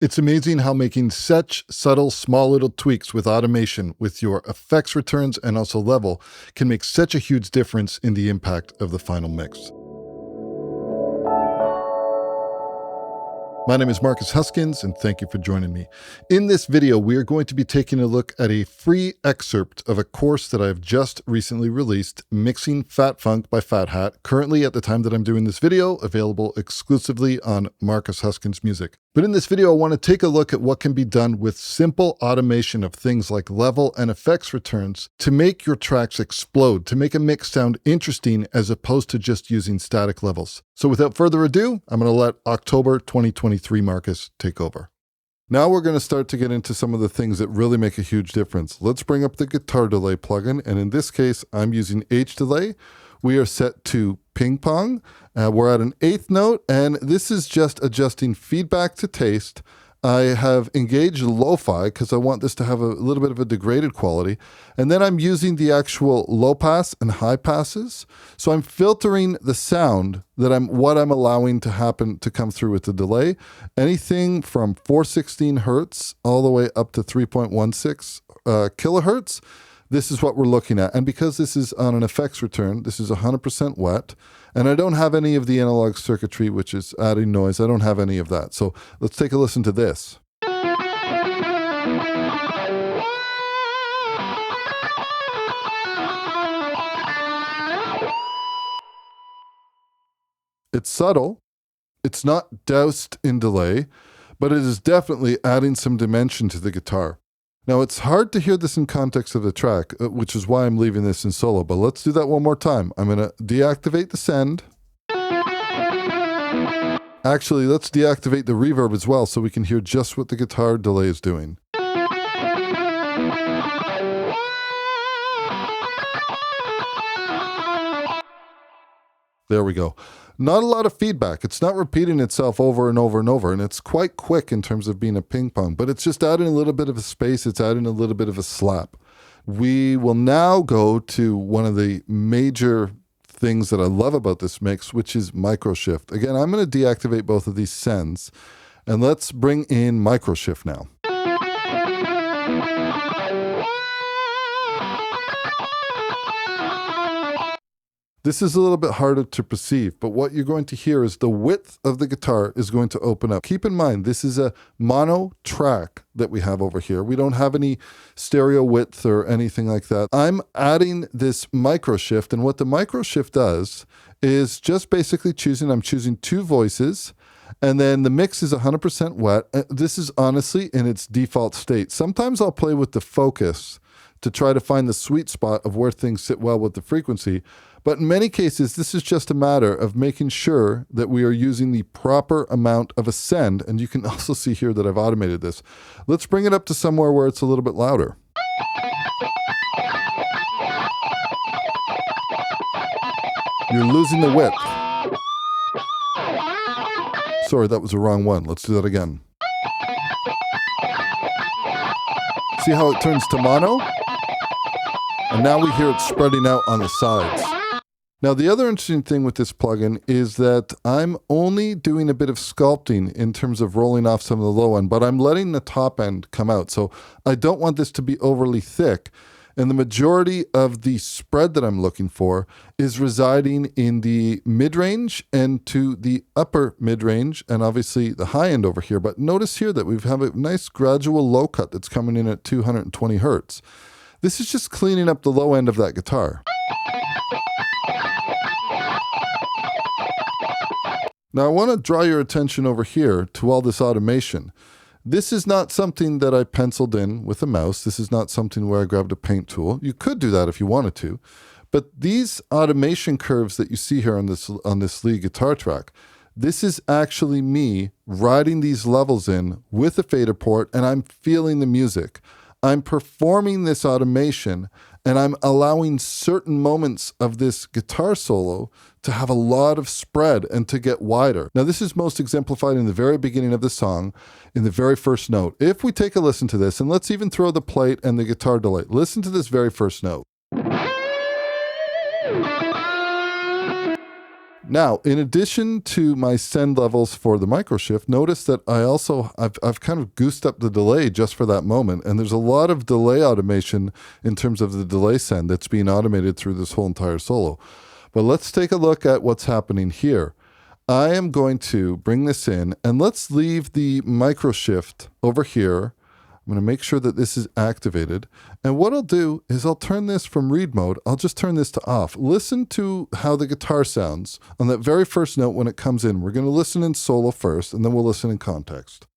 It's amazing how making such subtle, small little tweaks with automation, with your effects returns and also level, can make such a huge difference in the impact of the final mix. My name is Marcus Huyskens, and thank you for joining me. In this video, we are going to be taking a look at a free excerpt of a course that I've just recently released, Mixing Phat Funk by Phat Hat, currently at the time that I'm doing this video, available exclusively on Marcus Huyskens Music. But in this video, I want to take a look at what can be done with simple automation of things like level and effects returns to make your tracks explode, to make a mix sound interesting as opposed to just using static levels. So without further ado, I'm going to let October 2023 Marcus take over. Now we're going to start to get into some of the things that really make a huge difference. Let's bring up the guitar delay plugin, and in this case, I'm using H delay. We are set to ping pong. We're at an 8th note, and this is just adjusting feedback to taste. I have engaged lo-fi because I want this to have a little bit of a degraded quality. And then I'm using the actual low pass and high passes. So I'm filtering the sound that what I'm allowing to happen to come through with the delay. Anything from 416 hertz all the way up to 3.16 kilohertz. This is what we're looking at. And because this is on an effects return, this is 100% wet. And I don't have any of the analog circuitry, which is adding noise. I don't have any of that. So let's take a listen to this. It's subtle. It's not doused in delay, but it is definitely adding some dimension to the guitar. Now, it's hard to hear this in context of the track, which is why I'm leaving this in solo, but let's do that one more time. I'm going to deactivate the send. Actually, let's deactivate the reverb as well so we can hear just what the guitar delay is doing. There we go. Not a lot of feedback. It's not repeating itself over and over and over, and it's quite quick in terms of being a ping pong, but it's just adding a little bit of a space. It's adding a little bit of a slap. We will now go to one of the major things that I love about this mix, which is micro shift. Again, I'm going to deactivate both of these sends, and let's bring in micro shift now. This is a little bit harder to perceive, but what you're going to hear is the width of the guitar is going to open up. Keep in mind, this is a mono track that we have over here. We don't have any stereo width or anything like that. I'm adding this micro shift, and what the micro shift does is just basically I'm choosing 2 voices, and then the mix is 100% wet. This is honestly in its default state. Sometimes I'll play with the focus to try to find the sweet spot of where things sit well with the frequency. But in many cases, this is just a matter of making sure that we are using the proper amount of ascend. And you can also see here that I've automated this. Let's bring it up to somewhere where it's a little bit louder. You're losing the width. Sorry, that was the wrong one. Let's do that again. See how it turns to mono? And now we hear it spreading out on the sides. Now, the other interesting thing with this plugin is that I'm only doing a bit of sculpting in terms of rolling off some of the low end, but I'm letting the top end come out. So I don't want this to be overly thick. And the majority of the spread that I'm looking for is residing in the mid-range and to the upper mid-range, and obviously the high end over here. But notice here that we have a nice gradual low cut that's coming in at 220 hertz. This is just cleaning up the low end of that guitar. Now I want to draw your attention over here to all this automation. This is not something that I penciled in with a mouse. This is not something where I grabbed a paint tool. You could do that if you wanted to. But these automation curves that you see here on this lead guitar track, this is actually me riding these levels in with a fader port, and I'm feeling the music. I'm performing this automation, and I'm allowing certain moments of this guitar solo to have a lot of spread and to get wider. Now, this is most exemplified in the very beginning of the song, in the very first note. If we take a listen to this, and let's even throw the plate and the guitar delay. Listen to this very first note. Now, in addition to my send levels for the micro shift, notice that I've kind of goosed up the delay just for that moment. And there's a lot of delay automation in terms of the delay send that's being automated through this whole entire solo. But let's take a look at what's happening here. I am going to bring this in and let's leave the micro shift over here. I'm going to make sure that this is activated. And what I'll do is I'll turn this from read mode. I'll just turn this to off. Listen to how the guitar sounds on that very first note when it comes in. We're going to listen in solo first, and then we'll listen in context.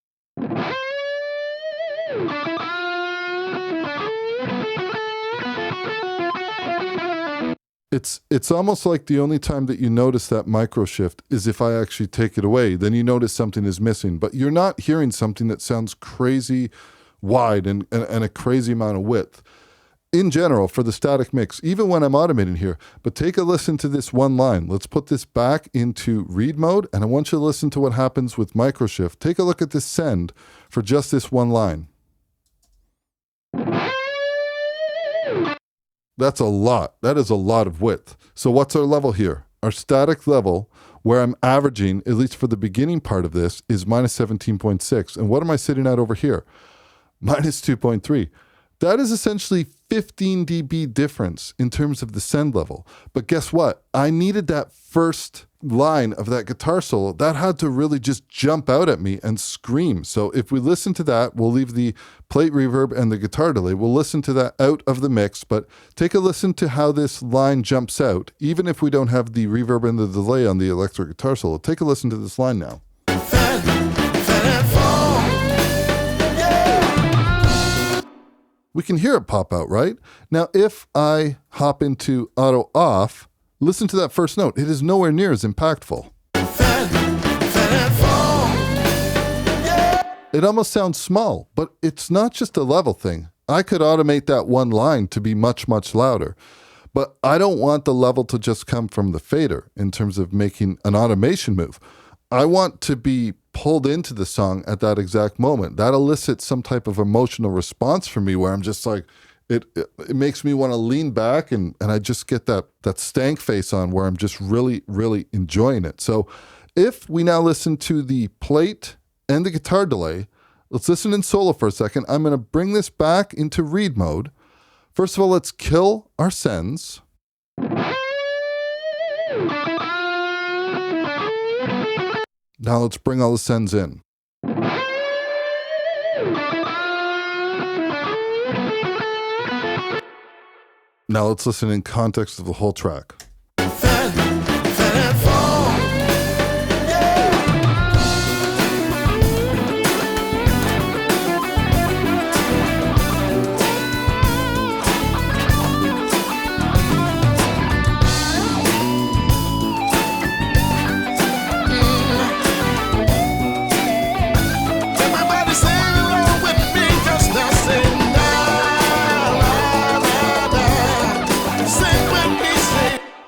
It's almost like the only time that you notice that micro shift is if I actually take it away. Then you notice something is missing, but you're not hearing something that sounds crazy wide and a crazy amount of width in general for the static mix, even when I'm automating here. But take a listen to this one line. Let's put this back into read mode, and I want you to listen to what happens with micro shift. Take a look at this send for just this one line. That's a lot. That is a lot of width. So what's our level here? Our static level, where I'm averaging, at least for the beginning part of this, is minus 17.6. And what am I sitting at over here? Minus 2.3. That is essentially 15 dB difference in terms of the send level. But guess what? I needed that first line of that guitar solo. That had to really just jump out at me and scream. So if we listen to that, we'll leave the plate reverb and the guitar delay. We'll listen to that out of the mix, but take a listen to how this line jumps out, even if we don't have the reverb and the delay on the electric guitar solo. Take a listen to this line now. We can hear it pop out, right? Now, if I hop into auto off, listen to that first note. It is nowhere near as impactful. It almost sounds small, but it's not just a level thing. I could automate that one line to be much, much louder. But I don't want the level to just come from the fader in terms of making an automation move. I want to be pulled into the song at that exact moment. That elicits some type of emotional response from me where I'm just like, it makes me want to lean back and I just get that stank face on where I'm just really, really enjoying it. So if we now listen to the plate and the guitar delay, let's listen in solo for a second. I'm going to bring this back into read mode. First of all, let's kill our sends. Now let's bring all the sends in. Now let's listen in context of the whole track.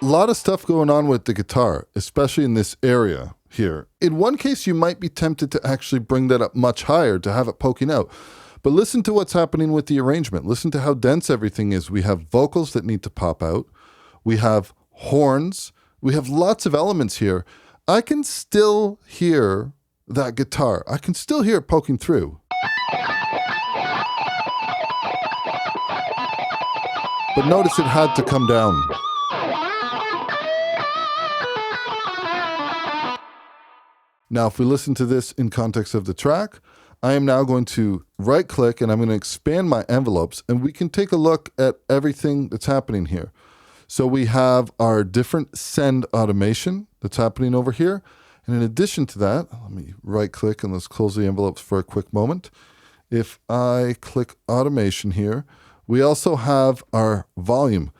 A lot of stuff going on with the guitar, especially in this area here. In one case, you might be tempted to actually bring that up much higher to have it poking out. But listen to what's happening with the arrangement. Listen to how dense everything is. We have vocals that need to pop out. We have horns. We have lots of elements here. I can still hear that guitar. I can still hear it poking through. But notice it had to come down. Now, if we listen to this in context of the track, I am now going to right click and I'm going to expand my envelopes and we can take a look at everything that's happening here. So we have our different send automation that's happening over here. And in addition to that, let me right click and let's close the envelopes for a quick moment. If I click automation here, we also have our volume.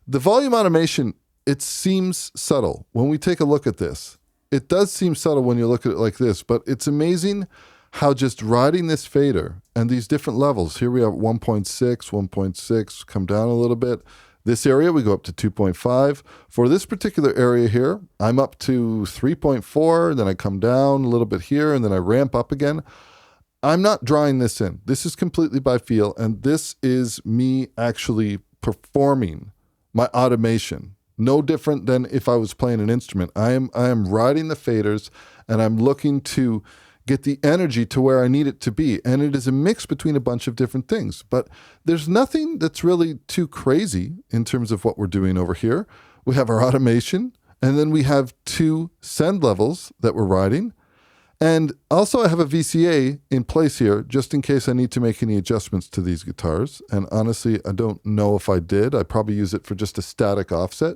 The volume automation, it seems subtle when we take a look at this. It does seem subtle when you look at it like this, but it's amazing how just riding this fader and these different levels, here we have 1.6, 1.6, come down a little bit. This area, we go up to 2.5. For this particular area here, I'm up to 3.4, then I come down a little bit here, and then I ramp up again. I'm not drawing this in. This is completely by feel, and this is me actually performing my automation No different than if I was playing an instrument. I am riding the faders, and I'm looking to get the energy to where I need it to be. And it is a mix between a bunch of different things. But there's nothing that's really too crazy in terms of what we're doing over here. We have our automation, and then we have 2 send levels that we're riding. And also I have a VCA in place here just in case I need to make any adjustments to these guitars. And honestly, I don't know if I did. I probably use it for just a static offset.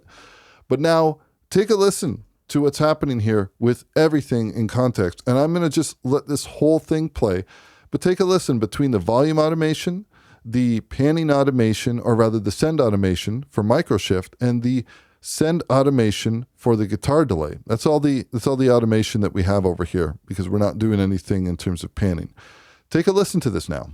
But now take a listen to what's happening here with everything in context. And I'm going to just let this whole thing play. But take a listen between the volume automation, the panning automation, or rather the send automation for microshift, and the send automation for the guitar delay. That's all the automation that we have over here because we're not doing anything in terms of panning. Take a listen to this now.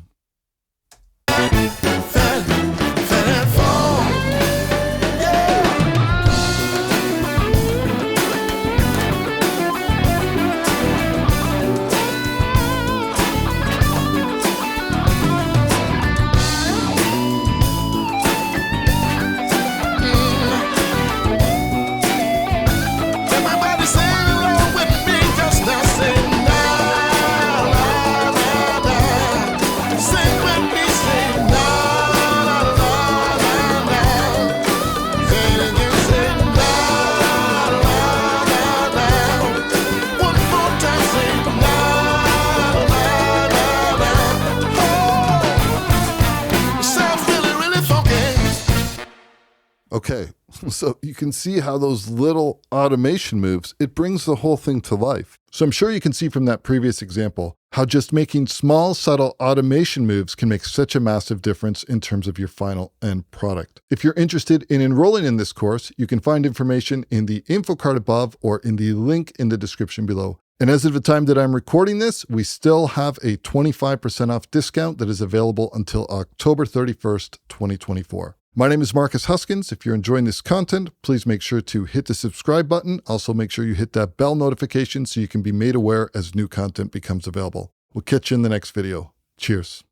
Okay, so you can see how those little automation moves, it brings the whole thing to life. So I'm sure you can see from that previous example how just making small, subtle automation moves can make such a massive difference in terms of your final end product. If you're interested in enrolling in this course, you can find information in the info card above or in the link in the description below. And as of the time that I'm recording this, we still have a 25% off discount that is available until October 31st, 2024. My name is Marcus Huyskens. If you're enjoying this content, please make sure to hit the subscribe button. Also, make sure you hit that bell notification so you can be made aware as new content becomes available. We'll catch you in the next video. Cheers.